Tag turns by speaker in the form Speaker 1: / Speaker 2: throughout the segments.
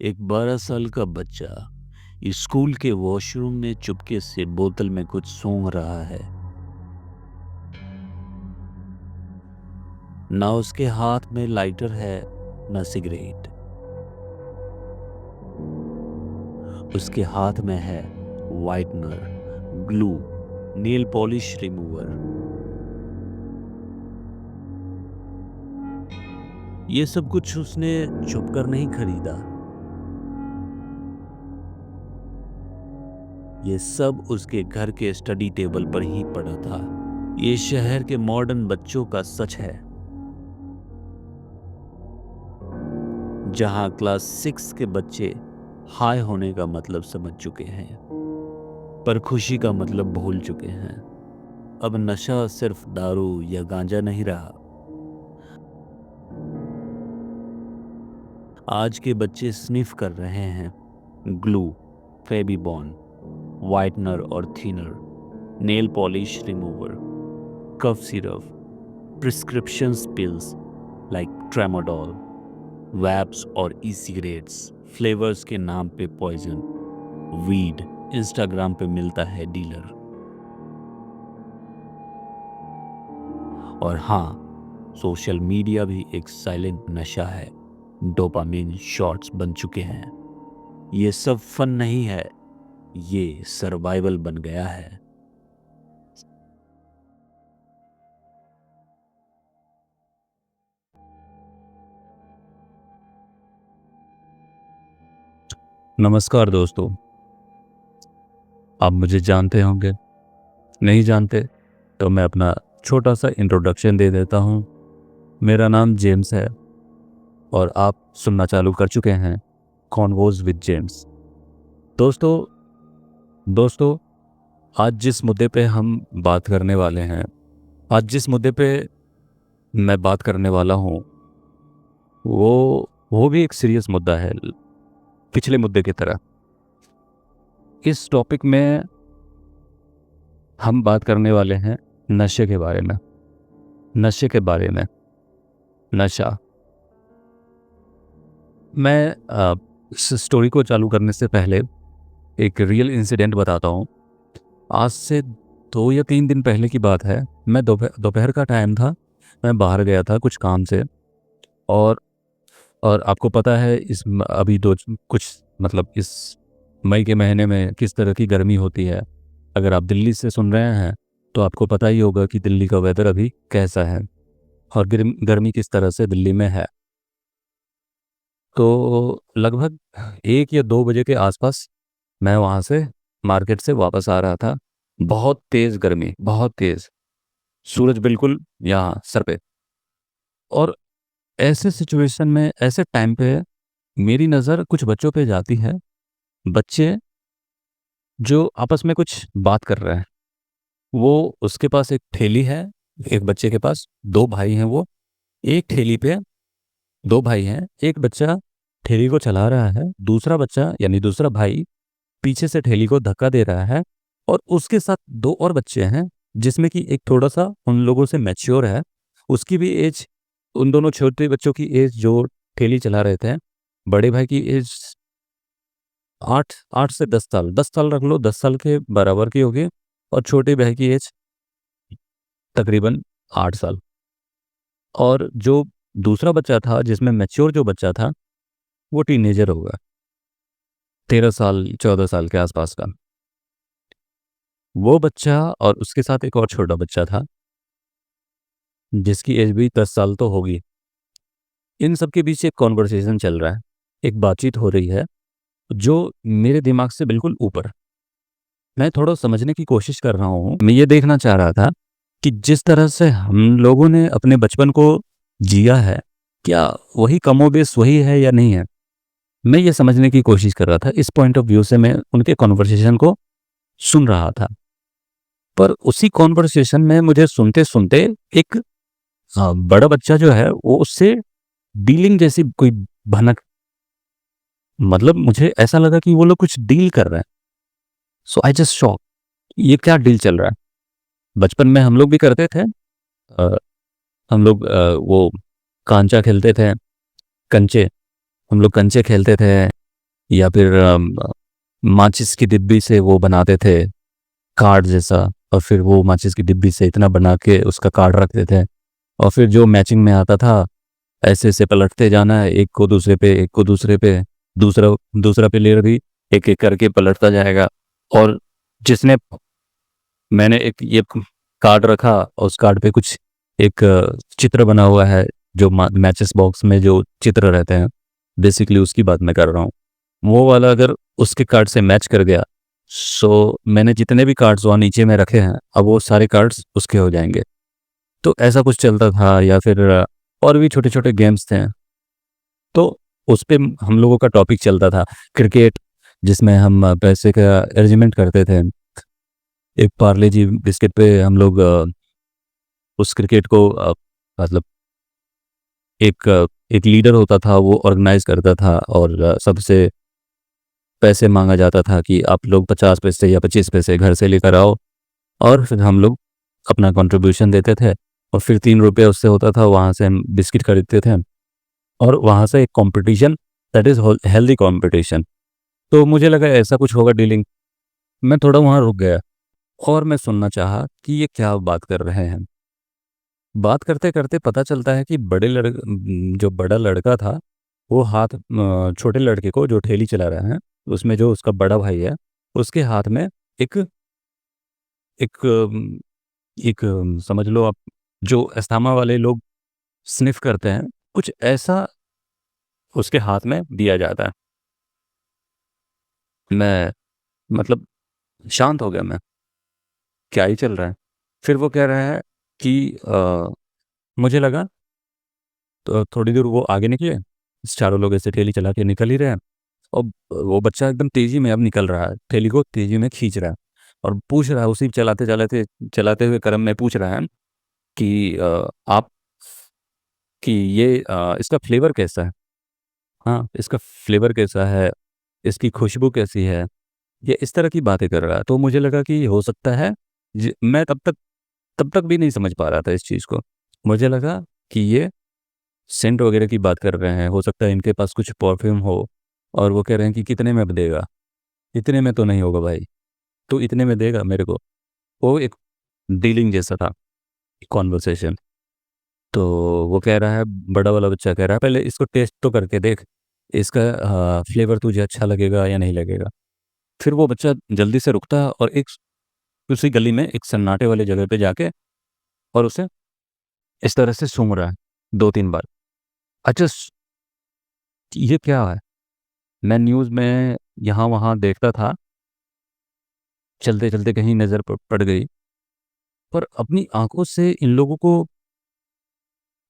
Speaker 1: एक 12 साल का बच्चा स्कूल के वॉशरूम में चुपके से बोतल में कुछ सूंघ रहा है। ना उसके हाथ में लाइटर है, ना सिगरेट। उसके हाथ में है whitener, glue, nail polish remover. ये सब कुछ उसने छुपकर नहीं खरीदा। ये सब उसके घर के स्टडी टेबल पर ही पड़ा था। ये शहर के मॉडर्न बच्चों का सच है, जहां क्लास 6 के बच्चे हाई होने का मतलब समझ चुके हैं, पर खुशी का मतलब भूल चुके हैं। अब नशा सिर्फ दारू या गांजा नहीं रहा। आज के बच्चे स्निफ कर रहे हैं ग्लू, फेविबॉन, व्हाइटनर और thinner, nail polish remover, cough syrup, prescription pills like tramadol, vapes और ई सिगरेट्स, फ्लेवर्स के नाम पे पॉइजन, वीड। इंस्टाग्राम पे मिलता है डीलर। और हाँ, सोशल मीडिया भी एक साइलेंट नशा है। डोपामिन शॉट्स बन चुके हैं। ये सब फन नहीं है, ये सर्वाइवल बन गया है। नमस्कार दोस्तों, आप मुझे जानते होंगे। नहीं जानते तो मैं अपना छोटा सा इंट्रोडक्शन दे देता हूँ। मेरा नाम जेम्स है और आप सुनना चालू कर चुके हैं कॉन्वोज विद जेम्स। दोस्तों दोस्तों आज जिस मुद्दे पे हम बात करने वाले हैं, आज जिस मुद्दे पे मैं बात करने वाला हूँ, वो भी एक सीरियस मुद्दा है, पिछले मुद्दे की तरह। इस टॉपिक में हम बात करने वाले हैं नशे के बारे में। नशे के बारे में। नशा। मैं इस स्टोरी को चालू करने से पहले एक रियल इंसिडेंट बताता हूँ। आज से 2 या 3 दिन पहले की बात है। मैं दोपहर का टाइम था। मैं बाहर गया था कुछ काम से। और आपको पता है अभी दो कुछ मतलब इस मई के महीने में किस तरह की गर्मी होती है। अगर आप दिल्ली से सुन रहे हैं तो आपको पता ही होगा कि दिल्ली का वेदर अभी कैसा है और गर्मी किस तरह से दिल्ली में है। तो लगभग 1 या 2 बजे के आसपास मैं वहाँ से मार्केट से वापस आ रहा था। बहुत तेज़ गर्मी, बहुत तेज़, सूरज बिल्कुल यहाँ सर पे। और ऐसे सिचुएशन में, ऐसे टाइम पे मेरी नज़र कुछ बच्चों पे जाती है। बच्चे जो आपस में कुछ बात कर रहे हैं। वो उसके पास एक ठेली है, एक बच्चे के पास 2 भाई हैं वो। एक ठेली पे 2 भाई हैं, एक बच्चा ठेली को चला रहा है, दूसरा बच्चा यानी दूसरा भाई पीछे से ठेली को धक्का दे रहा है। और उसके साथ 2 और बच्चे हैं, जिसमें कि एक थोड़ा-सा उन लोगों से मैच्योर है। उसकी भी एज, उन दोनों छोटे बच्चों की एज जो ठेली चला रहे थे, बड़े भाई की एज 8 से 10 साल, 10 साल रख लो, 10 साल के बराबर की होगी। और छोटे भाई की एज तकरीबन 8 साल। और जो दूसरा बच्चा था, जिसमें मैच्योर जो बच्चा था, वो टीनेजर होगा, 13 साल 14 साल के आसपास का। वो बच्चा और उसके साथ एक और छोटा बच्चा था, जिसकी एज भी 10 साल तो होगी। इन सब के बीच एक कॉन्वर्सेशन चल रहा है, एक बातचीत हो रही है जो मेरे दिमाग से बिल्कुल ऊपर। मैं थोड़ा समझने की कोशिश कर रहा हूँ। मैं ये देखना चाह रहा था कि जिस तरह से हम लोगों ने अपने बचपन को जिया है, क्या वही कमोबेश वही है या नहीं है। मैं ये समझने की कोशिश कर रहा था। इस पॉइंट ऑफ व्यू से मैं उनके कॉन्वर्सेशन को सुन रहा था। पर उसी कॉन्वर्सेशन में मुझे सुनते-सुनते एक बड़ा बच्चा जो है वो उससे डीलिंग जैसी कोई भनक, मतलब मुझे ऐसा लगा कि वो लोग कुछ डील कर रहे हैं। सो आई जस्ट शॉक, ये क्या डील चल रहा है। बचपन में हम लोग भी करते थे। अ, हम लोग वो कांचा खेलते थे, कंचे। हम लोग कंचे खेलते थे, या फिर माचिस की डिब्बी से वो बनाते थे कार्ड जैसा, और फिर वो माचिस की डिब्बी से इतना बना के उसका कार्ड रखते थे, और फिर जो मैचिंग में आता था ऐसे ऐसे पलटते जाना है, एक को दूसरे पे, एक को दूसरे पे, दूसरा दूसरा प्लेयर भी एक एक करके पलटता जाएगा। और जिसने, मैंने एक ये कार्ड रखा और उस कार्ड पे कुछ एक चित्र बना हुआ है, जो मैचेस बॉक्स में जो चित्र रहते हैं, बेसिकली उसकी बात मैं कर रहा हूँ। वो वाला अगर उसके कार्ड से मैच कर गया, सो मैंने जितने भी कार्ड्स वहाँ नीचे में रखे हैं, अब वो सारे कार्ड्स उसके हो जाएंगे। तो ऐसा कुछ चलता था। या फिर और भी छोटे छोटे गेम्स थे। तो उस पे हम लोगों का टॉपिक चलता था क्रिकेट, जिसमें हम पैसे का अरेंजमेंट करते थे। एक पार्ले जी बिस्किट पे हम लोग उस क्रिकेट को मतलब एक लीडर होता था, वो ऑर्गेनाइज करता था, और सबसे पैसे मांगा जाता था कि आप लोग 50 पैसे या 25 पैसे घर से लेकर आओ, और फिर हम लोग अपना कंट्रीब्यूशन देते थे, और फिर 3 रुपये उससे होता था, वहाँ से हम बिस्किट खरीदते थे। और वहाँ से एक competition, that is healthy competition. तो मुझे लगा ऐसा कुछ होगा डीलिंग। मैं थोड़ा वहाँ रुक गया और मैं सुनना चाहा कि ये क्या बात कर रहे हैं। बात करते करते पता चलता है कि जो बड़ा लड़का था, वो हाथ छोटे लड़के को जो ठेली चला रहा है, उसमें जो उसका बड़ा भाई है, उसके हाथ में एक एक समझ लो आप, जो अस्थमा वाले लोग स्निफ करते हैं, कुछ ऐसा उसके हाथ में दिया जाता है। मैं मतलब शांत हो गया मैं, क्या ही चल रहा है। फिर वो कह रहा है कि मुझे लगा, तो थोड़ी दूर वो आगे निकले, चारों लोग ऐसे ठेली चला के निकल ही रहे हैं, और वो बच्चा एकदम तेजी में अब निकल रहा है, ठेली को तेजी में खींच रहा है, और पूछ रहा है, उसी चलाते चलाते चलाते हुए क्रम में पूछ रहा है कि आप, कि ये इसका फ्लेवर कैसा है, हाँ इसका फ्लेवर कैसा है, इसकी खुशबू कैसी है, ये इस तरह की बातें कर रहा है। तो मुझे लगा कि हो सकता है, मैं तब तक भी नहीं समझ पा रहा था इस चीज़ को। मुझे लगा कि ये सेंट वगैरह की बात कर रहे हैं, हो सकता है इनके पास कुछ परफ्यूम हो, और वो कह रहे हैं कि कितने में देगा। इतने में तो नहीं होगा भाई, तो इतने में देगा मेरे को। वो एक डीलिंग जैसा था, कॉन्वर्सेशन। तो वो कह रहा है, बड़ा वाला बच्चा कह रहा है, पहले इसको टेस्ट तो करके देख, इसका फ्लेवर तुझे अच्छा लगेगा या नहीं लगेगा। फिर वो बच्चा जल्दी से रुकता है, और एक उसी गली में एक सन्नाटे वाली जगह पे जाके, और उसे इस तरह से सूंघ रहा है 2-3 बार। अच्छा, ये क्या है? मैं न्यूज़ में यहाँ वहाँ देखता था, चलते चलते कहीं नज़र पड़ गई, पर अपनी आंखों से इन लोगों को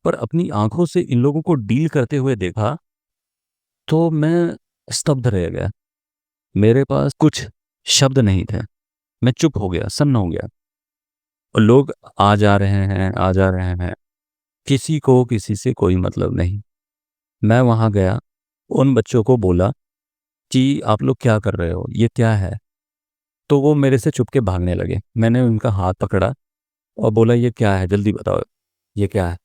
Speaker 1: पर अपनी आंखों से इन लोगों को डील करते हुए देखा, तो मैं स्तब्ध रह गया। मेरे पास कुछ शब्द नहीं थे। मैं चुप हो गया, सन्न हो गया। और लोग आ जा रहे हैं, आ जा रहे हैं, किसी को किसी से कोई मतलब नहीं। मैं वहाँ गया, उन बच्चों को बोला कि आप लोग क्या कर रहे हो? ये क्या है? तो वो मेरे से छुप के भागने लगे। मैंने उनका हाथ पकड़ा और बोला, ये क्या है? जल्दी बताओ, ये क्या है?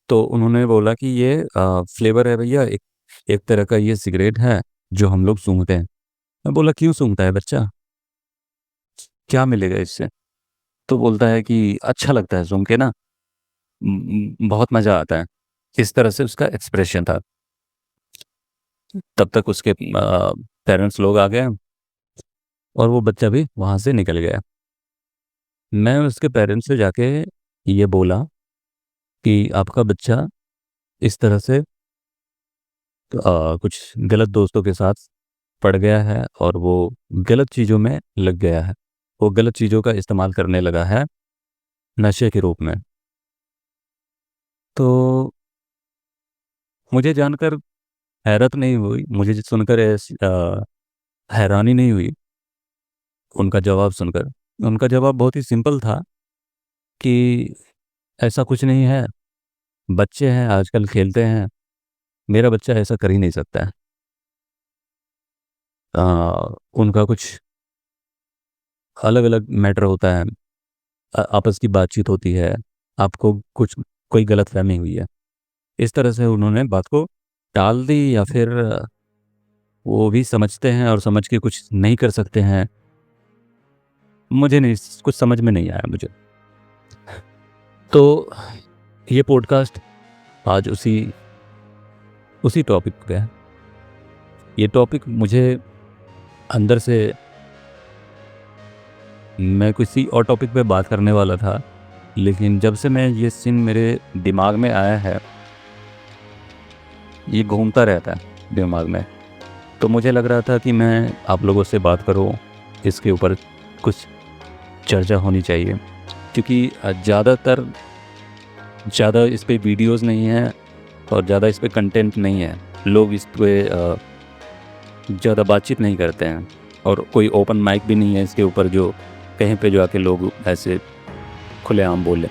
Speaker 1: तो उन्होंने बोला कि ये फ्लेवर है भैया, एक एक तरह का ये सिगरेट है, जो हम लोग सूंघते हैं। मैं बोला, क्यों सूंघता है बच्चा? क्या मिलेगा इससे? तो बोलता है कि अच्छा लगता है सूंघ के ना, बहुत मज़ा आता है। इस तरह से उसका एक्सप्रेशन था। तब तक उसके पेरेंट्स लोग आ गए, और वो बच्चा भी वहाँ से निकल गया। मैं उसके पेरेंट्स से जाके ये बोला कि आपका बच्चा इस तरह से कुछ गलत दोस्तों के साथ पड़ गया है, और वो गलत चीज़ों में लग गया है। वो गलत चीज़ों का इस्तेमाल करने लगा है नशे के रूप में। तो मुझे जानकर हैरत नहीं हुई, मुझे सुनकर हैरानी नहीं हुई उनका जवाब सुनकर। उनका जवाब बहुत ही सिंपल था कि ऐसा कुछ नहीं है, बच्चे हैं आजकल खेलते हैं, मेरा बच्चा ऐसा कर ही नहीं सकता है। उनका कुछ अलग अलग मैटर होता है, आपस की बातचीत होती है, आपको कुछ कोई गलतफहमी हुई है। इस तरह से उन्होंने बात को टाल दी, या फिर वो भी समझते हैं और समझ के कुछ नहीं कर सकते हैं। मुझे नहीं, कुछ समझ में नहीं आया मुझे। तो ये पॉडकास्ट आज उसी उसी टॉपिक पे है। ये टॉपिक मुझे अंदर से, मैं किसी और टॉपिक पे बात करने वाला था, लेकिन जब से मैं ये सीन मेरे दिमाग में आया है, ये घूमता रहता है दिमाग में, तो मुझे लग रहा था कि मैं आप लोगों से बात करूं, इसके ऊपर कुछ चर्चा होनी चाहिए। क्योंकि ज़्यादा इस पे वीडियोस नहीं हैं और ज़्यादा इस पे कंटेंट नहीं है। लोग इस पे ज़्यादा बातचीत नहीं करते हैं और कोई ओपन माइक भी नहीं है इसके ऊपर जो कहीं पे जो आके लोग ऐसे खुलेआम बोलें।